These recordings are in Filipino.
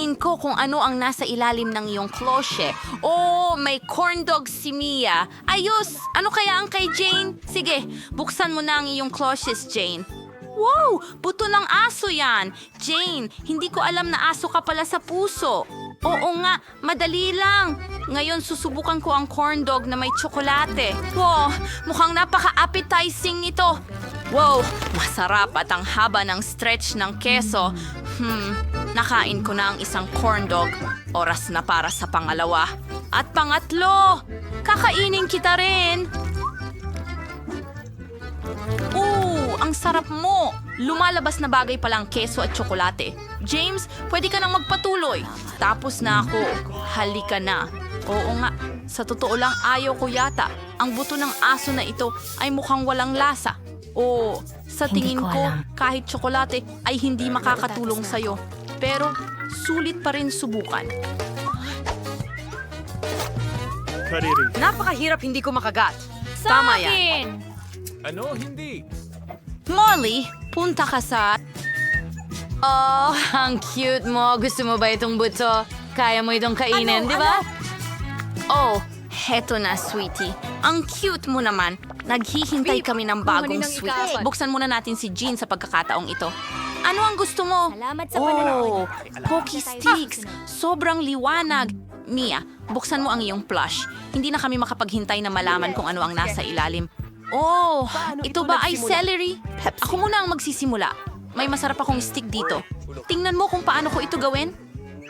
tingin ko kung ano ang nasa ilalim ng iyong klosye. Oh, may corn dog si Mia. Ayos! Ano kaya ang kay Jane? Sige, buksan mo na ang iyong kloshes, Jane. Wow! Buto ng aso yan! Jane, hindi ko alam na aso ka pala sa puso. Oo nga, madali lang. Ngayon susubukan ko ang corn dog na may tsokolate. Wow, mukhang napaka-appetizing nito. Wow, masarap at ang haba ng stretch ng keso. Nakain ko na ang isang corn dog. Oras na para sa pangalawa. At pangatlo, kakainin kita rin. Ang sarap mo! Lumalabas na bagay pala ang keso at tsokolate. James, pwede ka nang magpatuloy. Tapos na ako. Halika na. Oo nga, sa totoo lang ayaw ko yata. Ang buto ng aso na ito ay mukhang walang lasa. Oo, sa Hindi tingin ko ko, alam. kahit tsokolate ay hindi makakatulong sa'yo. Pero, sulit pa rin subukan. Kariri. Napakahirap hindi ko makagat. Sa Tama yan. akin! Ano? Hindi. Molly, punta ka sa... Oh, ang cute mo. Gusto mo ba itong buto? Kaya mo itong kainin, di ba? Oh, heto na, sweetie. Ang cute mo naman. Naghihintay kami ng bagong sweet. Buksan muna natin si Jean sa pagkakataong ito. Ano ang gusto mo? Salamat sa Oh, Pocky Sticks. Sobrang liwanag. Mia, buksan mo ang iyong plush. Hindi na kami makapaghintay na malaman kung ano ang nasa ilalim. Oh, ito ba ay celery? Ako muna ang magsisimula. May masarap akong stick dito. Tingnan mo kung paano ko ito gawin.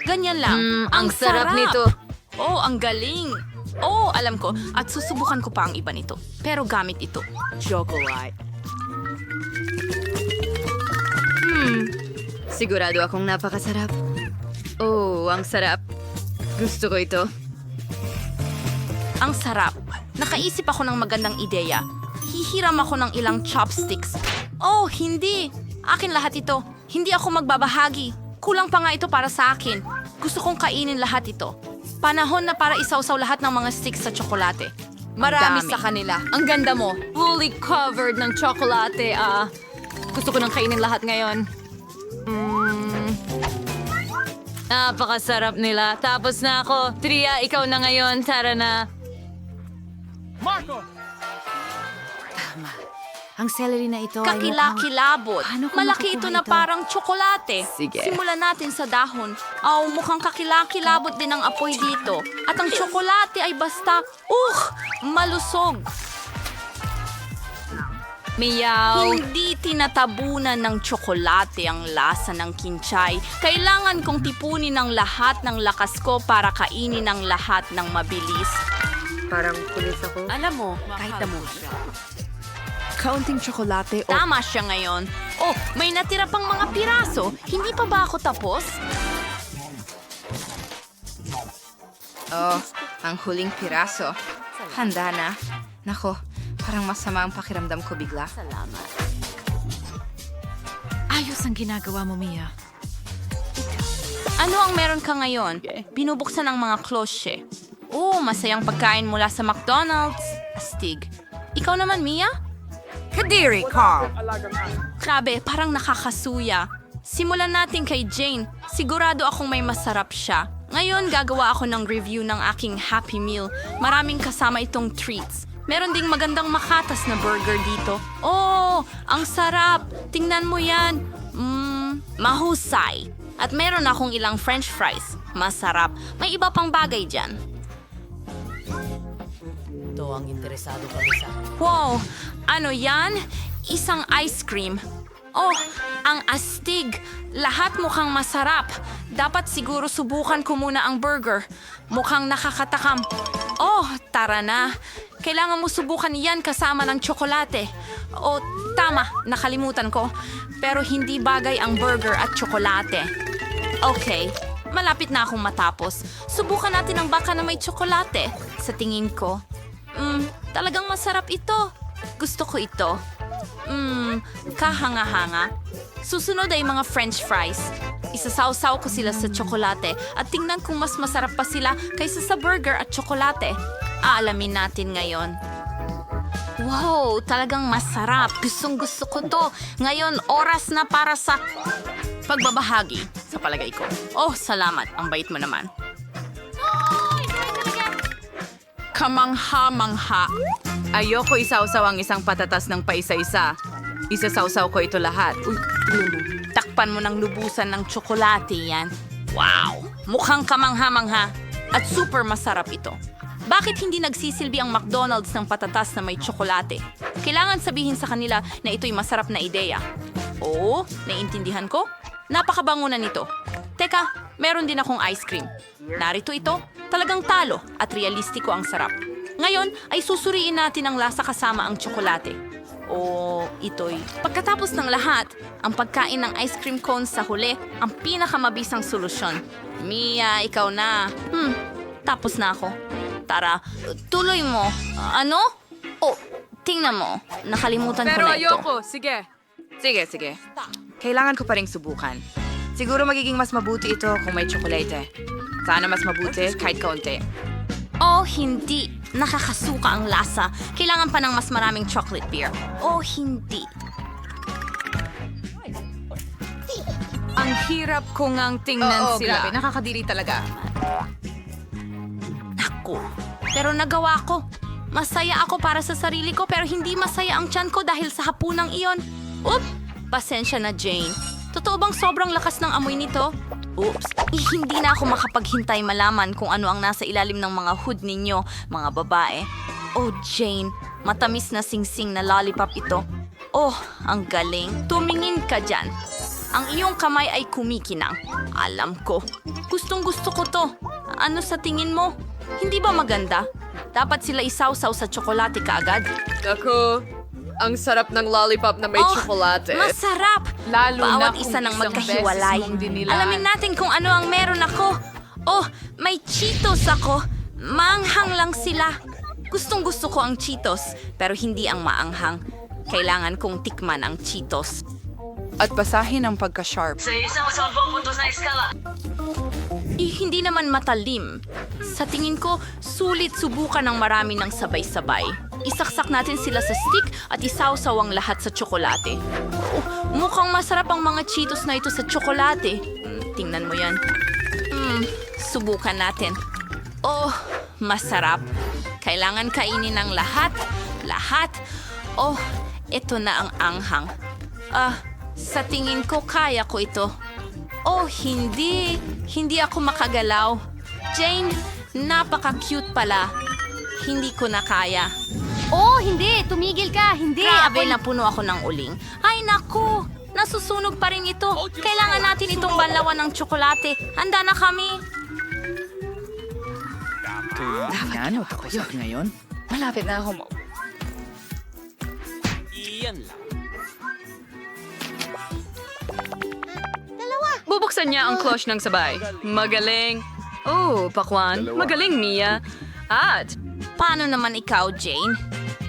Ganyan lang. ang sarap nito. Oh, ang galing. Oh, alam ko. At susubukan ko pa ang iba nito. Pero gamit ito. Chocolate. Sigurado akong napakasarap. Oh, ang sarap. Gusto ko ito. Ang sarap. Nakaisip ako ng magandang ideya. Hihiram ako ng ilang chopsticks. Oh, hindi. Akin lahat ito. Hindi ako magbabahagi. Kulang pa nga ito para sa akin. Gusto kong kainin lahat ito. Panahon na para isawsaw lahat ng mga sticks sa tsokolate. Marami dami. sa kanila. Ang ganda mo. Fully covered ng tsokolate. Gusto ko nang kainin lahat ngayon. Napakasarap nila. Tapos na ako. Tria, ikaw na ngayon. Tara na. Marco! Ang celery na ito ay Kakilakilabot. Paano ko Malaki ito makukuha na ito? parang tsokolate. Sige. Simulan natin sa dahon. Mukhang kakilakilabot din ang apoy dito. At ang tsokolate ay basta, malusog. Meow. Hindi tinatabunan ng tsokolate ang lasa ng kinchay. Kailangan kong tipunin ang lahat ng lakas ko para kainin ang lahat ng mabilis. Parang pulis ako. Alam mo, kahit na mo. Kaunting tsokolate o Tama siya ngayon. Oh, may natira pang mga piraso. Hindi pa ba ako tapos? Oh, ang huling piraso. Handa na. Nako, parang masama ang pakiramdam ko bigla. Salamat. Ayos ang ginagawa mo, Mia. Ano ang meron ka ngayon? Binubuksan ang mga klosye. Masayang pagkain mula sa McDonald's. Astig. Ikaw naman, Mia? Kadiri, Carl. Grabe, parang nakakasuya. Simulan natin kay Jane. Sigurado akong may masarap siya. Ngayon, gagawa ako ng review ng aking Happy Meal. Maraming kasama itong treats. Meron ding magandang makatas na burger dito. Oh, ang sarap! Tingnan mo yan. Mahusay. At meron akong ilang french fries. Masarap. May iba pang bagay dyan. ito ang interesado kami sa... Wow! Ano yan? Isang ice cream. Oh, ang astig. Lahat mukhang masarap. Dapat siguro subukan ko muna ang burger. Mukhang nakakatakam. Oh, tara na. Kailangan mo subukan yan kasama ng tsokolate. Oh, tama. Nakalimutan ko. Pero hindi bagay ang burger at tsokolate. Okay. Malapit na akong matapos. Subukan natin ang baka na may tsokolate. Sa tingin ko. Talagang masarap ito. Gusto ko ito. Kahanga-hanga. Susunod ay mga french fries. Isasawsaw ko sila sa tsokolate at tingnan kung mas masarap pa sila kaysa sa burger at tsokolate. Aalamin natin ngayon. Wow, talagang masarap. Gustong gusto ko to. Ngayon, oras na para sa pagbabahagi, sa palagay ko. Oh, salamat. Ang bait mo naman. Kamangha-mangha. Ayoko isawsaw ang isang patatas ng paisa-isa. Isasawsaw ko ito lahat. Takpan mo ng lubusan ng tsokolate yan. Wow! Mukhang kamangha-mangha. At super masarap ito. Bakit hindi nagsisilbi ang McDonald's ng patatas na may tsokolate? Kailangan sabihin sa kanila na ito'y masarap na ideya. Oo, naiintindihan ko. Napakabango na nito. Teka, meron din akong ice cream. Narito ito. Talagang talo at realistiko ang sarap. Ngayon ay susuriin natin ang lasa kasama ang tsokolate. O ito'y... Pagkatapos ng lahat, ang pagkain ng ice cream cones sa huli ang pinakamabisang solusyon. Mia, ikaw na. Tapos na ako. Tara, tuloy mo. Ano? Oh, tingnan mo. Nakalimutan ko Pero na ito. ayoko. Sige. Sige. Kailangan ko pa ring subukan. Siguro magiging mas mabuti ito kung may tsokolate. Sana mas mabuti kahit kaunti. Oh, hindi. Nakakasuka ang lasa. Kailangan pa ng mas maraming chocolate beer. Oh, hindi. Ang hirap ko ngang tingnan sila. Nakakadiri talaga. Naku. Pero nagawa ko. Masaya ako para sa sarili ko pero hindi masaya ang tiyan ko dahil sa hapunang iyon. Oop! Pasensya na, Jane. Totoo bang sobrang lakas ng amoy nito? Oops. Hindi na ako makapaghintay malaman kung ano ang nasa ilalim ng mga hood ninyo, mga babae. Oh, Jane. Matamis na singsing na lollipop ito. Oh, ang galing. Tumingin ka dyan. Ang iyong kamay ay kumikinang. Alam ko. Gustong-gusto ko to. Ano sa tingin mo? Hindi ba maganda? Dapat sila isawsaw sa tsokolate kaagad. Ako, ang sarap ng lollipop na may Oh, tsokolate. Masarap! Lalo na Bawat kung isa ng isang magkahiwalay. beses mong dinilaan. Alamin natin kung ano ang meron ako. Oh, may Cheetos ako. Maanghang lang sila. Gustong-gusto ko ang Cheetos, pero hindi ang maanghang. Kailangan kong tikman ang Cheetos. At basahin ang pagka-sharp. Hindi naman matalim. Sa tingin ko, sulit subukan ng marami ng sabay-sabay. Isaksak natin sila sa stick at isawsaw ang lahat sa tsokolate. Oh, mukhang masarap ang mga Cheetos na ito sa tsokolate. Tingnan mo yan. Subukan natin. Oh, masarap. Kailangan kainin ng lahat. Lahat. Oh, ito na ang anghang. Sa tingin ko, kaya ko ito. Oh, hindi. Hindi ako makagalaw. Jane, napaka-cute pala. Hindi ko na kaya. Oh, hindi! Tumigil ka! Hindi! Grabe, napuno ako ng uling. Ay, naku! Nasusunog pa rin ito. Kailangan natin itong banlawan ng tsokolate. Handa na kami. Ano, tapos at ngayon? Malapit na ako mo. Iyan lang. Bubuksan niya ang cloche ng sabay. Magaling. Oh, pakwan. Magaling, Mia. At Paano naman ikaw, Jane?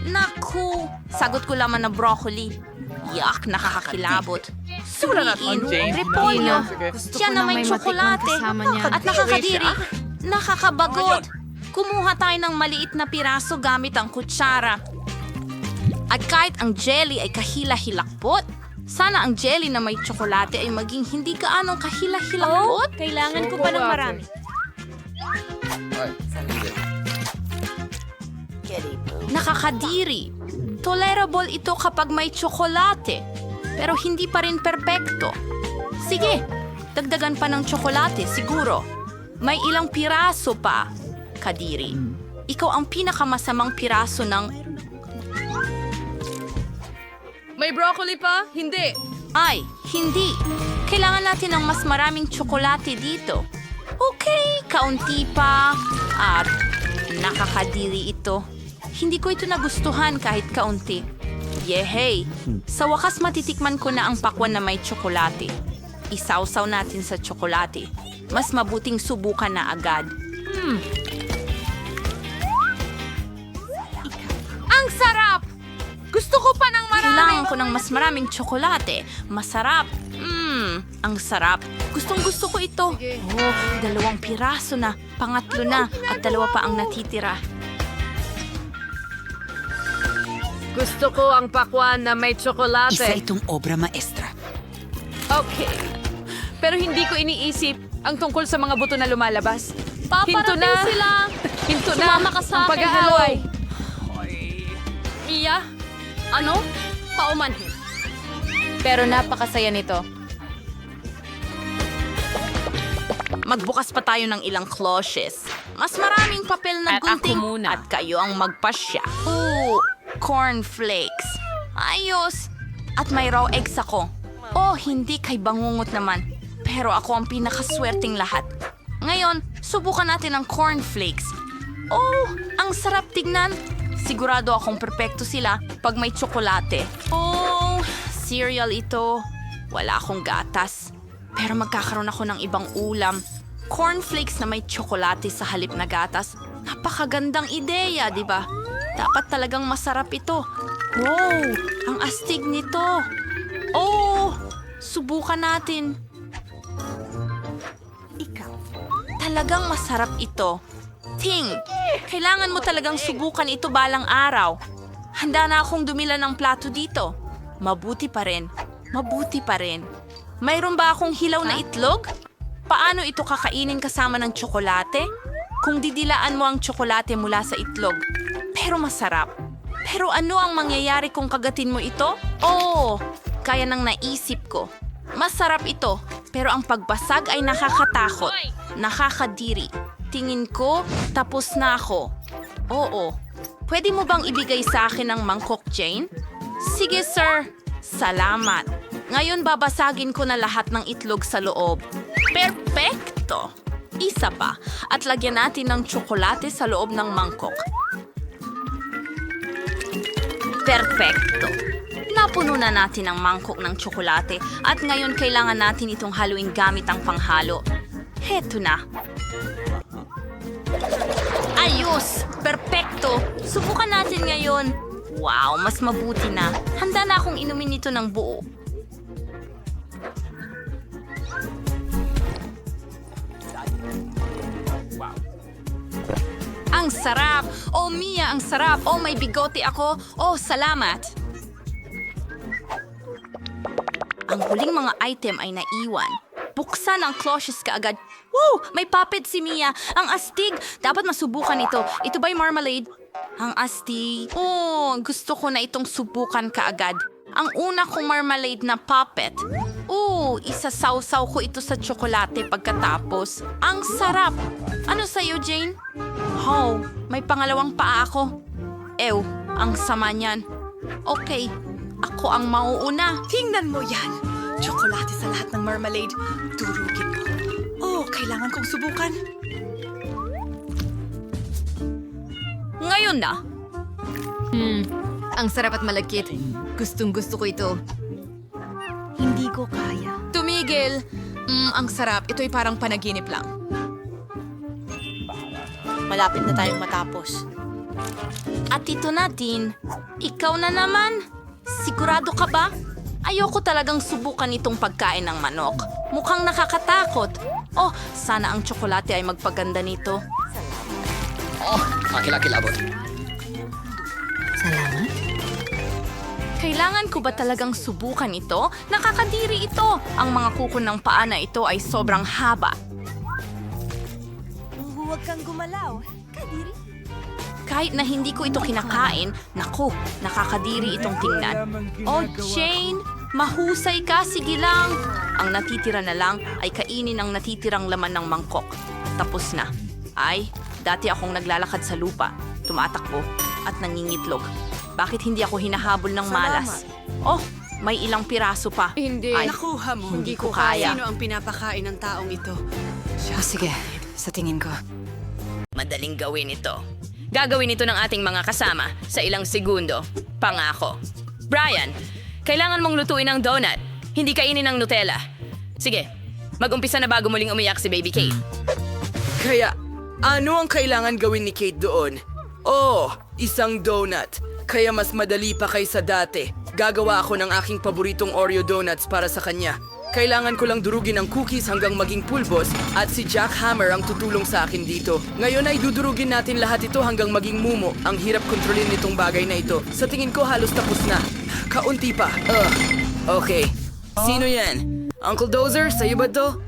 Naku! Sagot ko lamang na broccoli. Yak, nakakakilabot. Suriin, repolyo. Diyan na may may matikman tsokolate. kasama niya. At nakakadiri. Nakakabagod. Kumuha tayo ng maliit na piraso gamit ang kutsara. At kahit ang jelly ay kahila-hilakbot, sana ang jelly na may tsokolate ay maging hindi gaanong kahila-hilakbot. Kailangan ko pa ng marami. Nakakadiri. Tolerable ito kapag may tsokolate, pero hindi pa rin perpekto. Sige, dagdagan pa ng tsokolate, siguro. May ilang piraso pa, Kadiri. Ikaw ang pinakamasamang piraso ng... May broccoli pa? Hindi. Ay, hindi. Kailangan natin ng mas maraming tsokolate dito. Okay, kaunti pa. At nakakadiri ito. Hindi ko ito nagustuhan kahit kaunti. Yehey! Sa wakas matitikman ko na ang pakwan na may tsokolate. Isawsaw natin sa tsokolate. Mas mabuting subukan na agad. Ang sarap! Gusto ko pa ng marami! Kailangan ko ng mas maraming tsokolate. Masarap. Ang sarap. Gustong-gusto ko ito. Oh, 2 piraso na. Pangatlo na. At 2 pa ang natitira. Gusto ko ang pakwan na may tsokolate. Isa itong obra maestra. Okay. pero hindi ko iniisip ang tungkol sa mga buto na lumalabas. Paparating sila. Hinto na! Sumama ka sa Ang akin, pag-aaway! Mia? Ano? Paumanhin. Pero napakasaya nito. Magbukas pa tayo ng ilang cloches. Mas maraming papel na At ako gunting. muna. At kayo ang magpasya. Ooh, cornflakes. Ayos. At may raw eggs ako. Oh, hindi kay bangungot naman. Pero ako ang pinakaswerteng lahat. Ngayon, subukan natin ang cornflakes. Oh, ang sarap tignan. Sigurado akong perpekto sila pag may tsokolate. Oh, cereal ito. Wala akong gatas. Pero magkakaroon ako ng ibang ulam. Cornflakes na may tsokolate sa halip na gatas. Napakagandang ideya, di ba? Dapat talagang masarap ito. Wow, ang astig nito. Oh, subukan natin. Ikaw, talagang masarap ito. Ting, kailangan mo talagang subukan ito balang araw. Handa na akong dumila ng plato dito. Mabuti pa rin. Mabuti pa rin. Mayroon ba akong hilaw na itlog? Paano ito kakainin kasama ng tsokolate? Kung didilaan mo ang tsokolate mula sa itlog. Pero masarap. Pero ano ang mangyayari kung kagatin mo ito? Oh, kaya nang naisip ko. Masarap ito, pero ang pagbasag ay nakakatakot. Nakakadiri. Tingin ko, tapos na ako. Oo. Pwede mo bang ibigay sa akin ang mangkok, Jane? Sige, sir. Salamat. Ngayon babasagin ko na lahat ng itlog sa loob. Perpekto! Isa pa. At lagyan natin ng tsokolate sa loob ng mangkok. Perpekto! Napuno na natin ang mangkok ng tsokolate at ngayon kailangan natin itong haluin gamit ang panghalo. Heto na. Ayos! Perpekto! Subukan natin ngayon. Wow, mas mabuti na. Handa na akong inumin ito ng buo. Ang sarap! Oh, Mia, ang sarap! Oh, may bigote ako! Oh, salamat! Ang huling mga item ay naiwan. Buksan ang cloches kaagad. Woo! May puppet si Mia! Ang astig! Dapat masubukan ito. Ito ba'y marmalade? Ang astig. Oh, gusto ko na itong subukan kaagad. Ang una kong marmalade na puppet. Isasawsaw ko ito sa tsokolate pagkatapos. Ang sarap! Ano sa'yo, Jane? Oh, may pangalawang paa ako. Ew, ang sama niyan. Okay, ako ang mauuna. Tingnan mo yan! Tsokolate sa lahat ng marmalade. Durugin mo. Oh, kailangan kong subukan. Ngayon na. Ang sarap at malagkit. Gustong-gusto ko ito. Hindi ko kaya. Tumigil! Ang sarap. Ito'y parang panaginip lang. Malapit na tayong matapos. At ito na din. Ikaw na naman. Sigurado ka ba? Ayoko talagang subukan itong pagkain ng manok. Mukhang nakakatakot. Oh, sana ang tsokolate ay magpaganda nito. Salamat. Kailangan ko ba talagang subukan ito? Nakakadiri ito. Ang mga kuko ng paa na ito ay sobrang haba. Huwag kang gumalaw. Kadiri. Kahit na hindi ko ito kinakain, naku, nakakadiri itong tingnan. Oh, Jane, mahusay ka, sige lang. Ang natitira na lang ay kainin ang natitirang laman ng mangkok. Tapos na. Ay, dati akong naglalakad sa lupa, tumatakbo, at nangingitlog. Bakit hindi ako hinahabol ng malas? Oh, may ilang piraso pa. Hindi. Ay, Nakuha mo. hindi ko kaya. Sino ang pinapakain ng taong ito? Sige, sa tingin ko. Madaling gawin ito. Gagawin ito ng ating mga kasama sa ilang segundo. Pangako. Brian, kailangan mong lutuin ang donut. Hindi kainin ng Nutella. Sige, mag-umpisa na bago muling umiyak si Baby Kate. Kaya, ano ang kailangan gawin ni Kate doon? Oh, isang donut. Kaya mas madali pa kaysa dati. Gagawa ako ng aking paboritong Oreo donuts para sa kanya. Kailangan ko lang durugin ang cookies hanggang maging pulbos at si Jack Hammer ang tutulong sa akin dito. Ngayon ay dudurugin natin lahat ito hanggang maging mumo. Ang hirap kontrolin nitong bagay na ito. Sa tingin ko halos tapos na. Kaunti pa. Okay. Sino yan? Uncle Dozer, sa'yo ba to?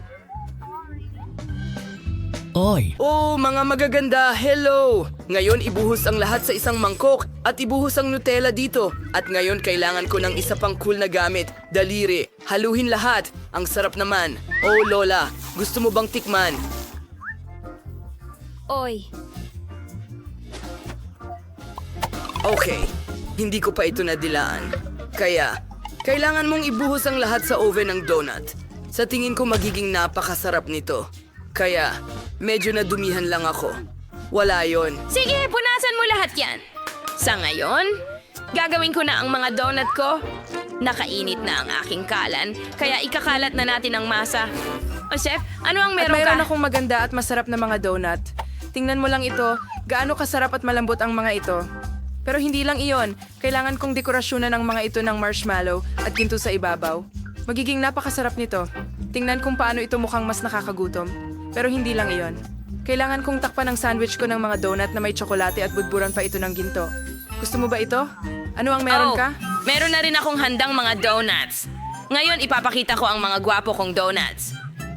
Oy, Oh, mga magaganda, hello! Ngayon ibuhos ang lahat sa isang mangkok at ibuhos ang Nutella dito. At ngayon kailangan ko ng isa pang cool na gamit, daliri. Haluhin lahat. Ang sarap naman. Oh, Lola, gusto mo bang tikman? Oy, Okay, hindi ko pa ito nadilaan. Kaya, kailangan mong ibuhos ang lahat sa oven ng donut. Sa tingin ko magiging napakasarap nito. Kaya, medyo nadumihan lang ako. Wala yon. Sige, punasan mo lahat yan. Sa ngayon, gagawin ko na ang mga donut ko. Nakainit na ang aking kalan, kaya ikakalat na natin ang masa. O chef, ano ang meron Mayroon ka? akong maganda at masarap na mga donut. Tingnan mo lang ito, gaano kasarap at malambot ang mga ito. Pero hindi lang iyon, kailangan kong dekorasyonan ng mga ito ng marshmallow at ginto sa ibabaw. Magiging napakasarap nito. Tingnan kung paano ito mukhang mas nakakagutom. Pero hindi lang iyon. Kailangan kong takpan ang sandwich ko ng mga donut na may tsokolate at budburan pa ito ng ginto. Gusto mo ba ito? Ano ang meron ka? Meron na rin akong handang mga donuts. Ngayon ipapakita ko ang mga gwapo kong donuts.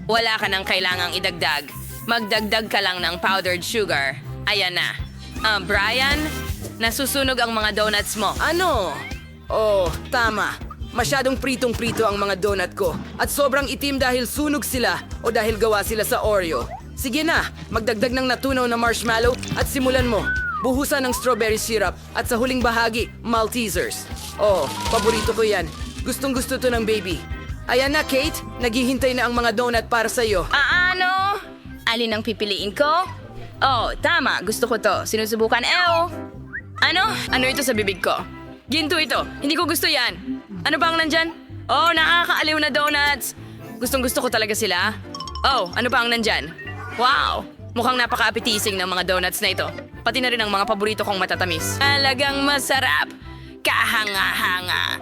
Wala ka nang kailangang idagdag. Magdagdag ka lang ng powdered sugar. Ayan na. Brian, nasusunog ang mga donuts mo. Ano? Oh, tama. Masyadong pritong-prito ang mga donut ko. At sobrang itim dahil sunog sila o dahil gawa sila sa Oreo. Sige na, magdagdag ng natunaw na marshmallow at simulan mo. Buhusan ng strawberry syrup at sa huling bahagi, Maltesers. Oh, paborito ko yan. Gustong-gusto to ng baby. Ayan na, Kate. Naghihintay na ang mga donut para sa'yo. Ano? Alin ang pipiliin ko? Oh, tama. Gusto ko to. Sinusubukan. Ano? Ano ito sa bibig ko? Ginto ito. Hindi ko gusto yan. Ano ba ang nandyan? Oh, nakakaaliw na donuts. Gustong-gusto ko talaga sila. Oh, ano ba ang nandyan? Wow! Mukhang napaka-appetizing ng mga donuts na ito. Pati na rin ang mga paborito kong matatamis. Talagang masarap. Kahanga-hanga.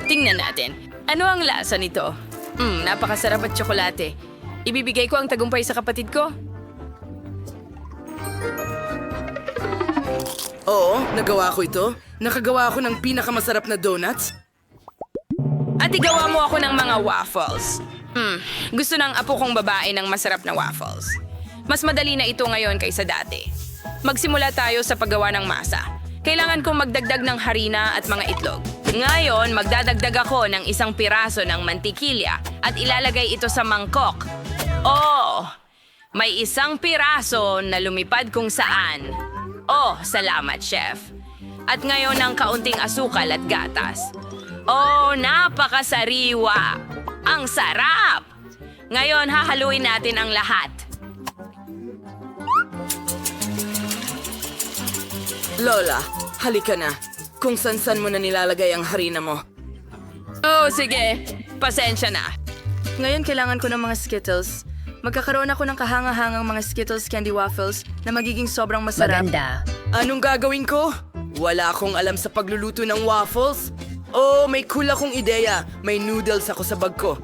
Tingnan natin. Ano ang lasa nito? Napakasarap at tsokolate. Ibibigay ko ang tagumpay sa kapatid ko. Oo, nagawa ko ito. Nakagawa ako ng pinakamasarap na donuts. At igawa mo ako ng mga waffles. Gusto ng apo kong babae ng masarap na waffles. Mas madali na ito ngayon kaysa dati. Magsimula tayo sa paggawa ng masa. Kailangan kong magdagdag ng harina at mga itlog. Ngayon, magdadagdag ako ng isang piraso ng mantikilya at ilalagay ito sa mangkok. Oh! May isang piraso na lumipad kung saan. Oh, salamat, chef. At ngayon ng kaunting asukal at gatas. Oh, napakasariwa! Ang sarap! Ngayon, hahaluin natin ang lahat. Lola, halika na. Kung san-san mo na nilalagay ang harina mo. Oh, sige. Pasensya na. Ngayon kailangan ko ng mga Skittles. Magkakaroon ako ng kahanga-hangang mga Skittles candy waffles na magiging sobrang masarap. Anong gagawin ko? Wala akong alam sa pagluluto ng waffles. Oh, may cool akong ideya. May noodles ako sa bag ko.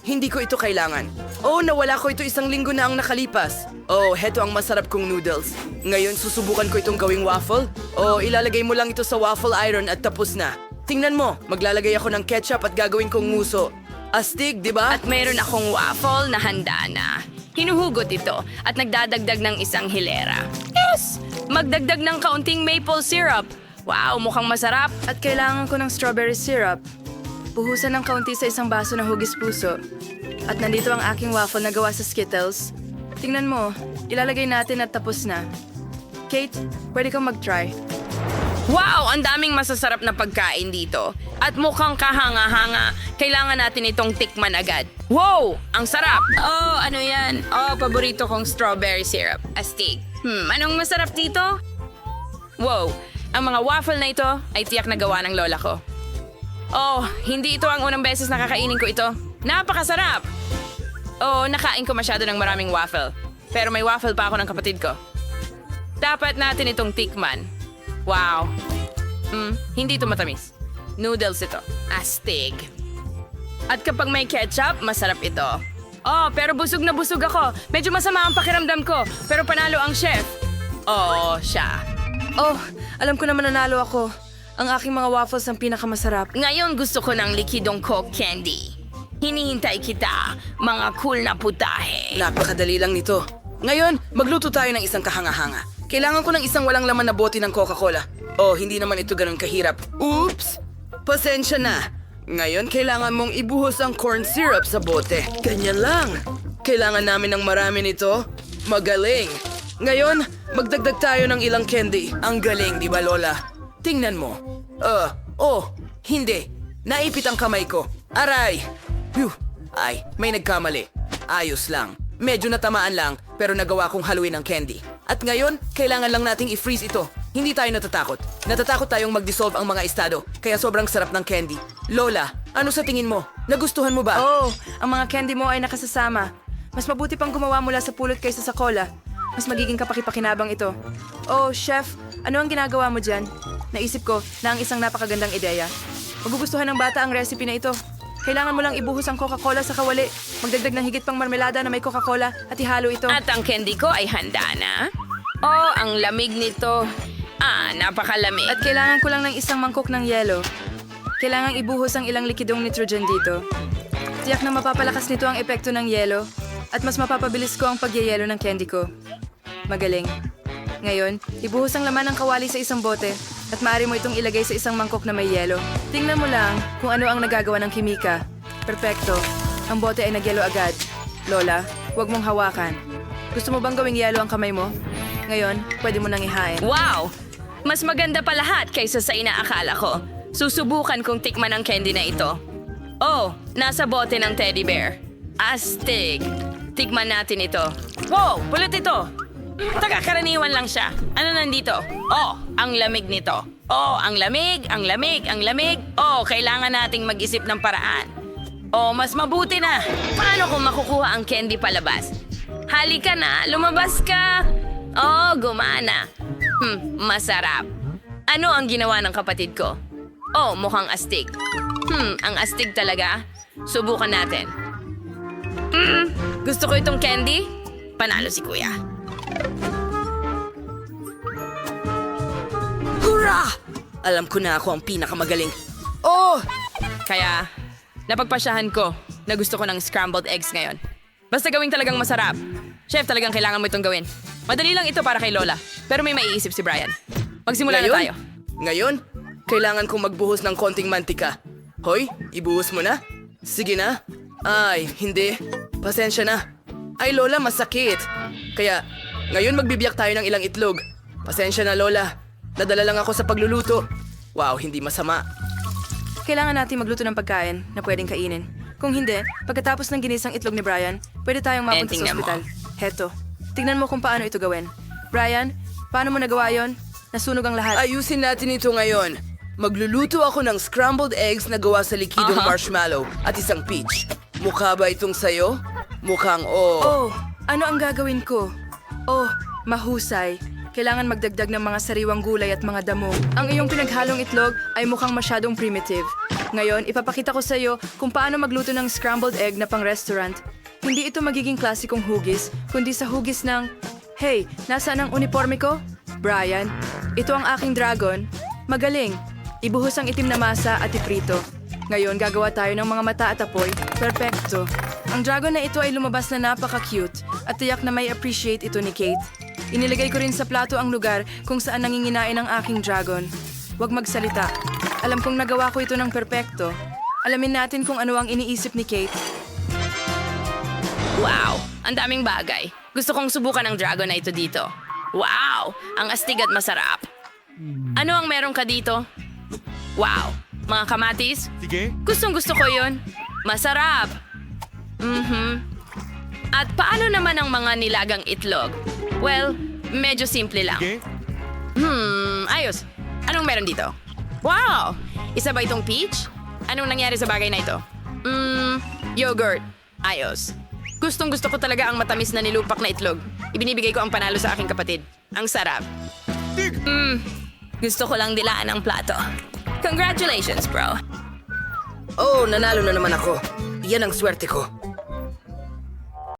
Hindi ko ito kailangan. Oh, nawala ko ito isang linggo na ang nakalipas. Oh, heto ang masarap kong noodles. Ngayon, susubukan ko itong gawing waffle. Oh, ilalagay mo lang ito sa waffle iron at tapos na. Tingnan mo, maglalagay ako ng ketchup at gagawin kong nguso. Astig, di ba? At mayroon akong waffle na handa na. Hinuhugot ito at nagdadagdag ng isang hilera. Yes! Magdagdag ng kaunting maple syrup. Wow, mukhang masarap. At kailangan ko ng strawberry syrup. Buhusan ng kaunti sa isang baso na hugis puso. At nandito ang aking waffle na gawa sa Skittles. Tingnan mo, ilalagay natin at tapos na. Kate, pwede kang mag-try. Wow, ang daming masasarap na pagkain dito. At mukhang kahanga-hanga. Kailangan natin itong tikman agad. Wow, ang sarap. Oh, ano yan? Oh, paborito kong strawberry syrup. Astig. Anong masarap dito? Wow, ang mga waffle na ito ay tiyak na gawa ng lola ko. Oh, hindi ito ang unang beses na kakainin ko ito. Napakasarap! Oh, nakain ko masyado ng maraming waffle. Pero may waffle pa ako ng kapatid ko. Dapat natin itong tikman. Wow. Hindi ito matamis. Noodles ito. Astig. At kapag may ketchup, masarap ito. Oh, pero busog na busog ako. Medyo masama ang pakiramdam ko. Pero panalo ang chef. Oh, siya. Oh, alam ko naman nanalo ako. Ang aking mga waffles ang pinakamasarap. Ngayon gusto ko ng likidong Coke candy. Hinihintay kita, mga cool na putahe. Napakadali lang nito. Ngayon, magluto tayo ng isang kahanga-hanga. Kailangan ko ng isang walang laman na bote ng Coca-Cola. Oh, hindi naman ito ganun kahirap. Oops! Pasensya na. Ngayon, kailangan mong ibuhos ang corn syrup sa bote. Ganyan lang. Kailangan namin ng marami nito. Magaling. Ngayon, magdagdag tayo ng ilang candy. Ang galing, di ba, Lola? Tingnan mo. Hindi. Naipit ang kamay ko. Aray! Phew! Ay, may nagkamali. Ayos lang. Medyo natamaan lang, pero nagawa kong haluin ang candy. At ngayon, kailangan lang nating i-freeze ito. Hindi tayo natatakot. Natatakot tayong mag-dissolve ang mga estado, kaya sobrang sarap ng candy. Lola, ano sa tingin mo? Nagustuhan mo ba? Oh, ang mga candy mo ay nakasasama. Mas mabuti pang gumawa mula sa pulot kaysa sa cola. Mas magiging kapakipakinabang ito. Oh, chef, ano ang ginagawa mo dyan? Naisip ko na ang isang napakagandang ideya. Magugustuhan ng bata ang recipe na ito. Kailangan mo lang ibuhos ang Coca-Cola sa kawali. Magdagdag ng higit pang marmelada na may Coca-Cola at ihalo ito. At ang candy ko ay handa na. Oh, ang lamig nito. Napakalamig. At kailangan ko lang ng isang mangkok ng yelo. Kailangang ibuhos ang ilang likidong nitrogen dito. Tiyak na mapapalakas nito ang epekto ng yelo at mas mapapabilis ko ang pagyayelo ng candy ko. Magaling. Ngayon, ibuhos ang laman ng kawali sa isang bote at maaari mo itong ilagay sa isang mangkok na may yelo. Tingnan mo lang kung ano ang nagagawa ng kimika. Perpekto. Ang bote ay nagyelo agad. Lola, huwag mong hawakan. Gusto mo bang gawing yelo ang kamay mo? Ngayon, pwede mo nang ihain. Wow! Mas maganda pa lahat kaysa sa inaakala ko. Susubukan kong tikman ang candy na ito. Oh, nasa bote ng teddy bear. Astig. Tikman natin ito. Wow! Pulot ito! Karaniwan lang siya. Ano nandito? Oh, ang lamig nito. Oh, ang lamig, ang lamig, ang lamig. Oh, kailangan nating mag-isip ng paraan. Oh, mas mabuti na. Paano kung makukuha ang candy palabas? Halika na, lumabas ka. Oh, gumana. Masarap. Ano ang ginawa ng kapatid ko? Oh, mukhang astig. Ang astig talaga. Subukan natin. Gusto ko itong candy. Panalo si kuya. Hurrah! Alam ko na ako ang pinakamagaling. Oh! Kaya, napagpasyahan ko na gusto ko ng scrambled eggs ngayon. Basta gawing talagang masarap. Chef, talagang kailangan mo itong gawin. Madali lang ito para kay Lola, pero may maiisip si Brian. Magsimula na tayo. Ngayon, kailangan kong magbuhos ng konting mantika. Hoy, ibuhos mo na? Sige na. Ay, hindi. Pasensya na. Ay, Lola, masakit. Kaya, ngayon magbibiyak tayo ng ilang itlog. Pasensya na, Lola. Nadala lang ako sa pagluluto. Wow, hindi masama. Kailangan natin magluto ng pagkain na pwedeng kainin. Kung hindi, pagkatapos ng ginisang itlog ni Brian, pwede tayong mapunta sa Tingnan mo. ospital. Heto, tignan mo kung paano ito gawin. Brian, paano mo nagawa yon? Nasunog ang lahat. Ayusin natin ito ngayon. Magluluto ako ng scrambled eggs na gawa sa likidong marshmallow at isang peach. Mukha ba itong sayo? Mukhang Oh, ano ang gagawin ko? Oh, mahusay. Kailangan magdagdag ng mga sariwang gulay at mga damo. Ang iyong pinaghalong itlog ay mukhang masyadong primitive. Ngayon, ipapakita ko sa iyo kung paano magluto ng scrambled egg na pang-restaurant. Hindi ito magiging klasikong hugis, kundi sa hugis ng, "Hey, nasaan ang uniforme ko?" Brian, ito ang aking dragon. Magaling. Ibuhos ang itim na masa at iprito. Ngayon, gagawa tayo ng mga mata at apoy. Perpekto. Ang dragon na ito ay lumabas na napaka-cute at tiyak na may appreciate ito ni Kate. Inilagay ko rin sa plato ang lugar kung saan nanginginain ang aking dragon. Huwag magsalita. Alam kong nagawa ko ito ng perpekto. Alamin natin kung ano ang iniisip ni Kate. Wow! Ang daming bagay. Gusto kong subukan ang dragon na ito dito. Wow! Ang astig at masarap. Ano ang meron ka dito? Wow! Mga kamatis? Sige. Gustong gusto ko yun. Masarap. At paano naman ang mga nilagang itlog? Well, medyo simple lang. Sige. Ayos. Anong meron dito? Wow! Isa ba itong peach? Anong nangyari sa bagay na ito? Yogurt. Ayos. Gustong gusto ko talaga ang matamis na nilupak na itlog. Ibinibigay ko ang panalo sa aking kapatid. Ang sarap. Gusto ko lang dilaan ang plato. Congratulations, bro. Oh, nanalo na naman ako. Yan ang swerte ko.